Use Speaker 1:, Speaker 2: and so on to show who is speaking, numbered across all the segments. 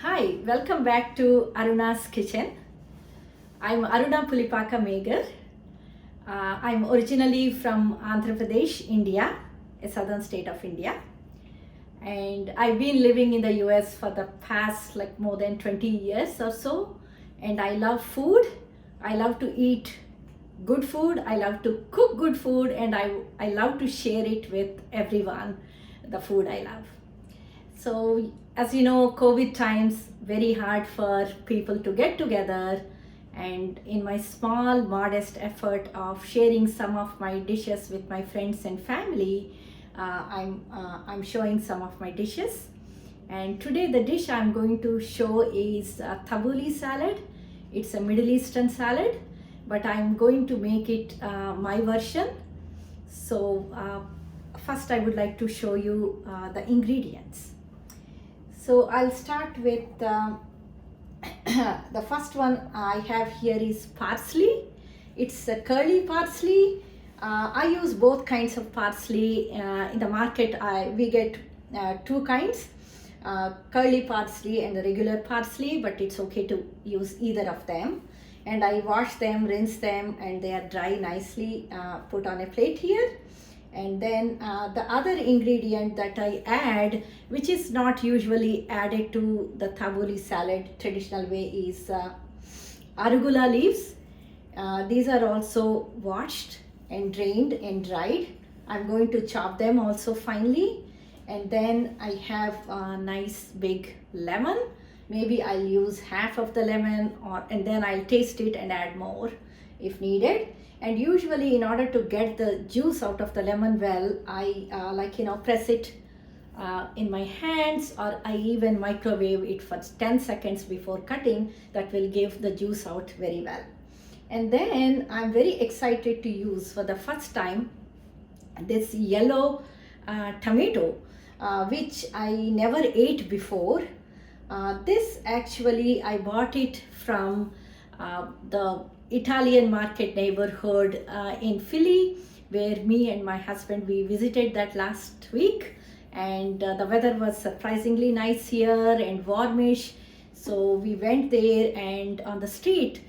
Speaker 1: Hi, welcome back to Aruna's Kitchen. I'm Aruna Pulipaka Megar. I'm originally from Andhra Pradesh, India, a southern state of India. And I've been living in the US for the past more than 20 years or so. And I love food. I love to eat good food. I love to cook good food. And I love to share it with everyone, the food I love. So, as you know, COVID times, very hard for people to get together. And in my small, modest effort of sharing some of my dishes with my friends and family, I'm showing some of my dishes. And today the dish I'm going to show is Tabouleh salad. It's a Middle Eastern salad, but I'm going to make it my version. So first I would like to show you the ingredients. So I'll start with the first one I have here is parsley. It's a curly parsley. I use both kinds of parsley. In the market we get two kinds, curly parsley and the regular parsley, but it's okay to use either of them. And I wash them, rinse them, and they are dry nicely, put on a plate here. And then the other ingredient that I add, which is not usually added to the Tabouleh salad traditional way, is Arugula leaves. These are also washed and drained and dried. I'm going to chop them also finely. And then I have a nice big lemon. Maybe I'll use half of the lemon, and then I'll taste it and add more if needed. And usually, in order to get the juice out of the lemon well, I press it in my hands, or I even microwave it for 10 seconds before cutting. That will give the juice out very well. And then I'm very excited to use for the first time this yellow tomato, which I never ate before. This actually I bought it from the Italian market neighborhood in Philly, where me and my husband, we visited that last week. And the weather was surprisingly nice here and warmish. So we went there, and on the street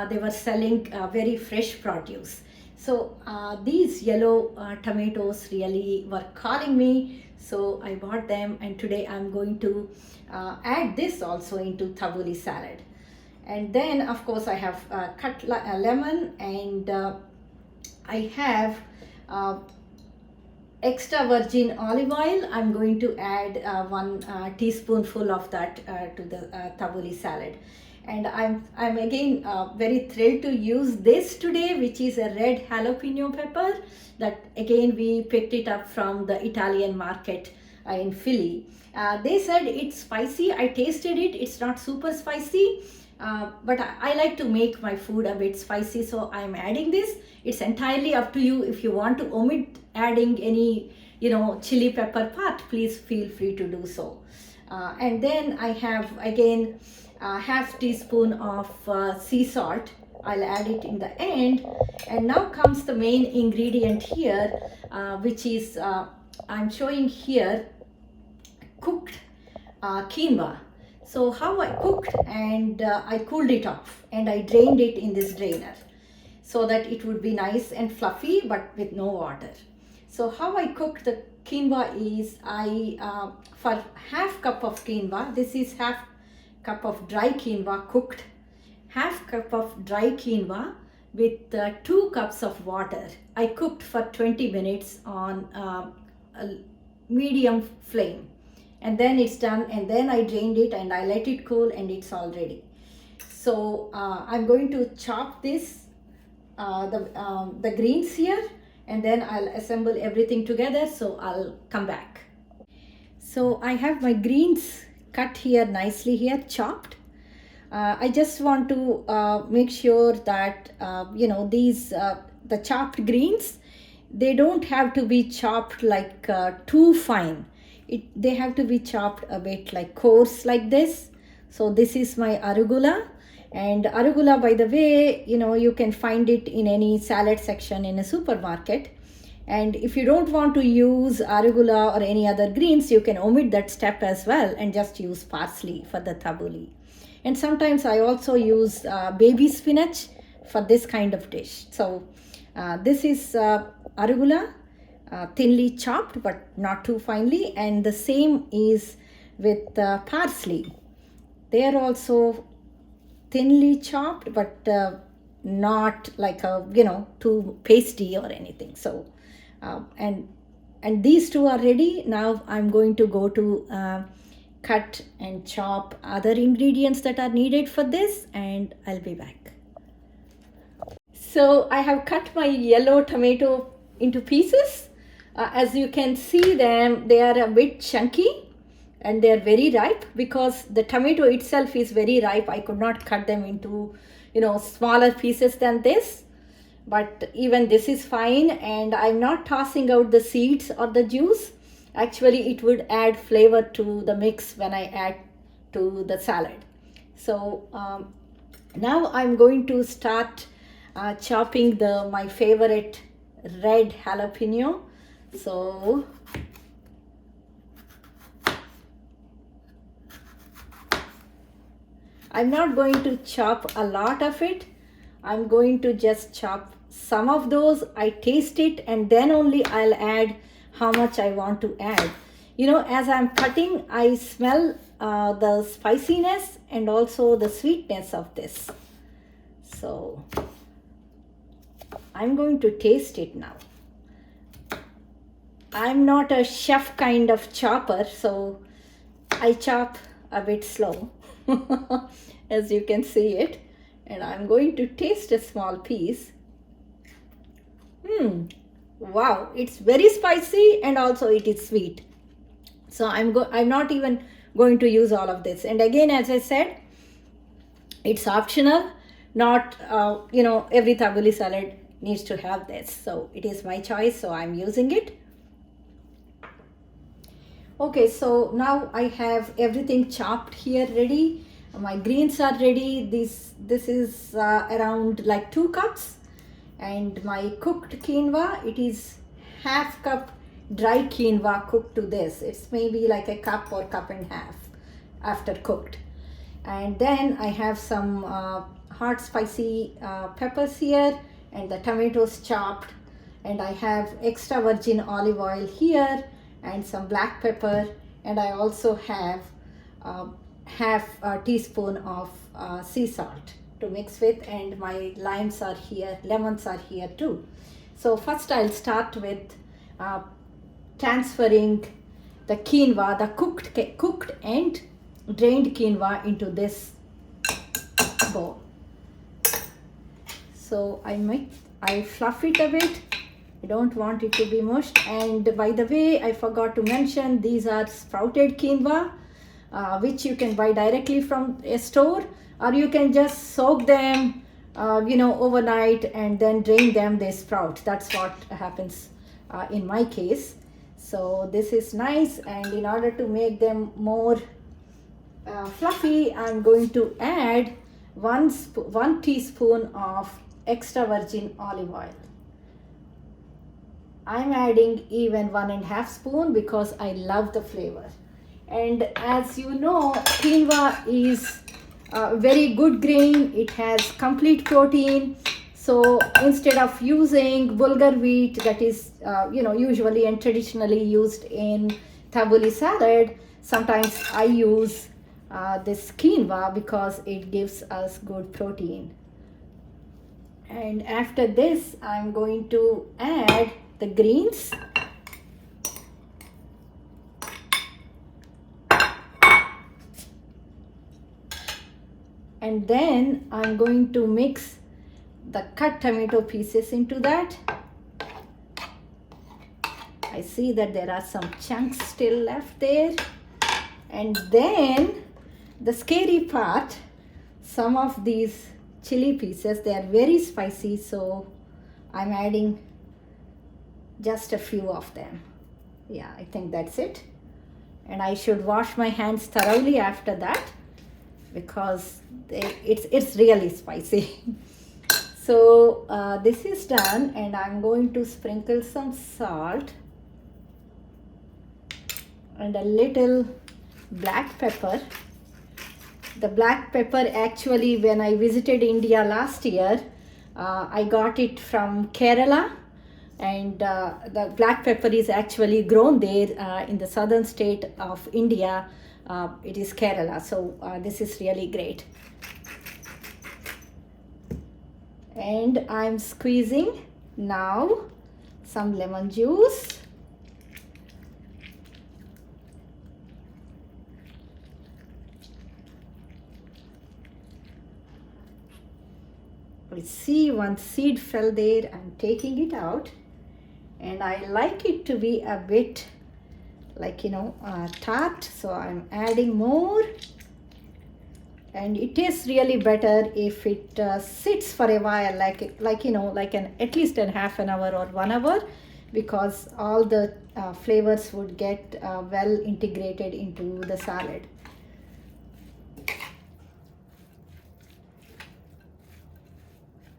Speaker 1: they were selling very fresh produce. So these yellow tomatoes really were calling me. So I bought them, and today I'm going to add this also into Tabouleh salad. And then of course I have cut a lemon, and I have extra virgin olive oil. I'm going to add 1 teaspoonful of that to the Tabouleh salad. And I'm again very thrilled to use this today, which is a red jalapeno pepper that again we picked it up from the Italian market in Philly. They said it's spicy. I tasted it. It's not super spicy. But I like to make my food a bit spicy, so I'm adding this. It's entirely up to you. If you want to omit adding any, chili pepper part, please feel free to do so. And then I have again half teaspoon of sea salt. I'll add it in the end. And now comes the main ingredient here, which is I'm showing here cooked quinoa. So how I cooked, and I cooled it off, and I drained it in this drainer so that it would be nice and fluffy but with no water. So how I cooked the quinoa is for half cup of quinoa, this is half cup of dry quinoa cooked, half cup of dry quinoa with 2 cups of water. I cooked for 20 minutes on a medium flame. And then it's done, and then I drained it and I let it cool, and it's all ready. So I'm going to chop this, the greens here, and then I'll assemble everything together, so I'll come back. So I have my greens cut here nicely here, chopped. I just want to make sure that, these, the chopped greens, they don't have to be chopped like too fine. They have to be chopped a bit like coarse like this. So this is my arugula. And arugula, by the way, you can find it in any salad section in a supermarket. And if you don't want to use arugula or any other greens, you can omit that step as well and just use parsley for the tabbouleh. And sometimes I also use baby spinach for this kind of dish. So this is arugula, thinly chopped but not too finely, and the same is with parsley. They are also thinly chopped but not like a too pasty or anything. So and these two are ready. Now I'm going to go to cut and chop other ingredients that are needed for this, and I'll be back. So I have cut my yellow tomato into pieces. As you can see them, they are a bit chunky and they are very ripe because the tomato itself is very ripe. I could not cut them into smaller pieces than this, but even this is fine, and I'm not tossing out the seeds or the juice. Actually, it would add flavor to the mix when I add to the salad. So now I'm going to start chopping my favorite red jalapeno. So I'm not going to chop a lot of it. I'm going to just chop some of those. I taste it and then only I'll add how much I want to add. As I'm cutting, I smell the spiciness and also the sweetness of this. So I'm going to taste it now. I'm not a chef kind of chopper, so I chop a bit slow as you can see it, and I'm going to taste a small piece. Wow, it's very spicy and also it is sweet. So I'm not even going to use all of this. And again, as I said, it's optional. Not every tabbouleh salad needs to have this. So it is my choice, so I'm using it. Okay, so now I have everything chopped here ready. My greens are ready. This is around like 2 cups. And my cooked quinoa, it is half cup dry quinoa cooked to this. It's maybe like a cup or cup and a half after cooked. And then I have some hot spicy peppers here, and the tomatoes chopped. And I have extra virgin olive oil here and some black pepper, and I also have half a teaspoon of sea salt to mix with, and my lemons are here too. So first I'll start with transferring the quinoa, the cooked and drained quinoa into this bowl. So I fluff it a bit. I don't want it to be mushed. And by the way, I forgot to mention, these are sprouted quinoa, which you can buy directly from a store, or you can just soak them overnight and then drain them, they sprout. That's what happens in my case. So this is nice, and in order to make them more fluffy, I'm going to add 1 teaspoon of extra virgin olive oil. I'm adding even 1.5 spoon because I love the flavor. And as you know, quinoa is a very good grain. It has complete protein. So instead of using bulgur wheat that is usually and traditionally used in tabbouleh salad, sometimes I use this quinoa because it gives us good protein. And after this, I'm going to add the greens. And then I'm going to mix the cut tomato pieces into that. I see that there are some chunks still left there. And then the scary part, some of these chili pieces, they are very spicy, so I'm adding just a few of them. Yeah, I think that's it. And I should wash my hands thoroughly after that because it's really spicy. So this is done, and I'm going to sprinkle some salt and a little black pepper. The black pepper, actually, when I visited India last year, I got it from Kerala, and the black pepper is actually grown there in the southern state of India. It is Kerala, so this is really great. And I'm squeezing now some lemon juice. I see one seed fell there. I'm taking it out, and I like it to be a bit like, tart, so I'm adding more. And it tastes really better if it sits for a while, like at least a half an hour or 1 hour, because all the flavors would get well integrated into the salad.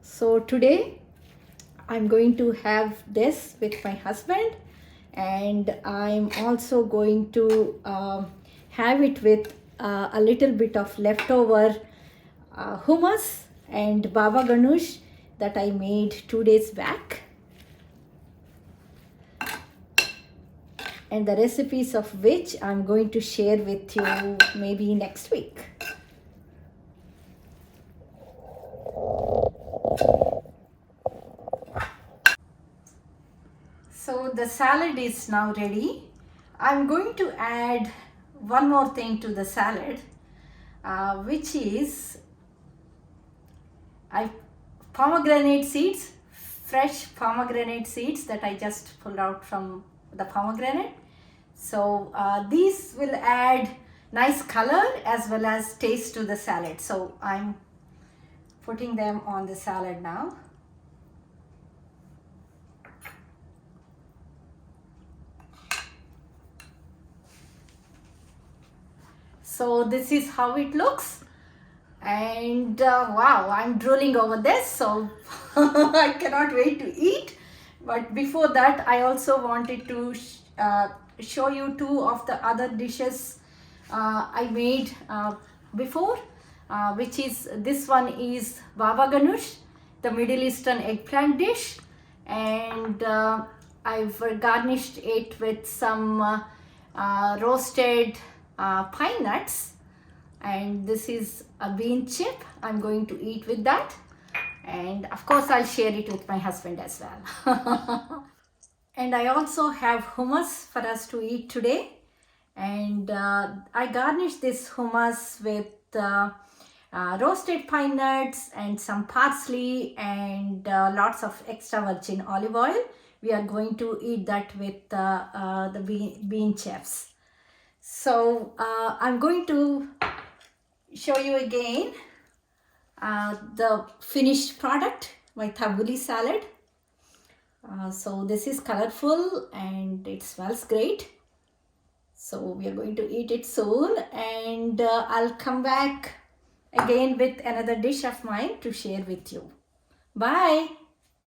Speaker 1: So today I'm going to have this with my husband, and I'm also going to have it with a little bit of leftover hummus and baba ganoush that I made 2 days back, and the recipes of which I'm going to share with you maybe next week. So the salad is now ready. I'm going to add one more thing to the salad, which is pomegranate seeds, fresh pomegranate seeds that I just pulled out from the pomegranate. So these will add nice color as well as taste to the salad. So I'm putting them on the salad now. So this is how it looks, and wow, I'm drooling over this, so I cannot wait to eat. But before that, I also wanted to show you 2 of the other dishes I made before, which is, this one is baba ganoush, the Middle Eastern eggplant dish, and I've garnished it with some roasted pine nuts, and this is a bean chip. I'm going to eat with that, and of course I'll share it with my husband as well. And I also have hummus for us to eat today, and I garnished this hummus with roasted pine nuts and some parsley and lots of extra virgin olive oil. We are going to eat that with the bean chips. So I'm going to show you again the finished product, my tabouleh salad. So this is colorful and it smells great. So we are going to eat it soon, and I'll come back again with another dish of mine to share with you. Bye.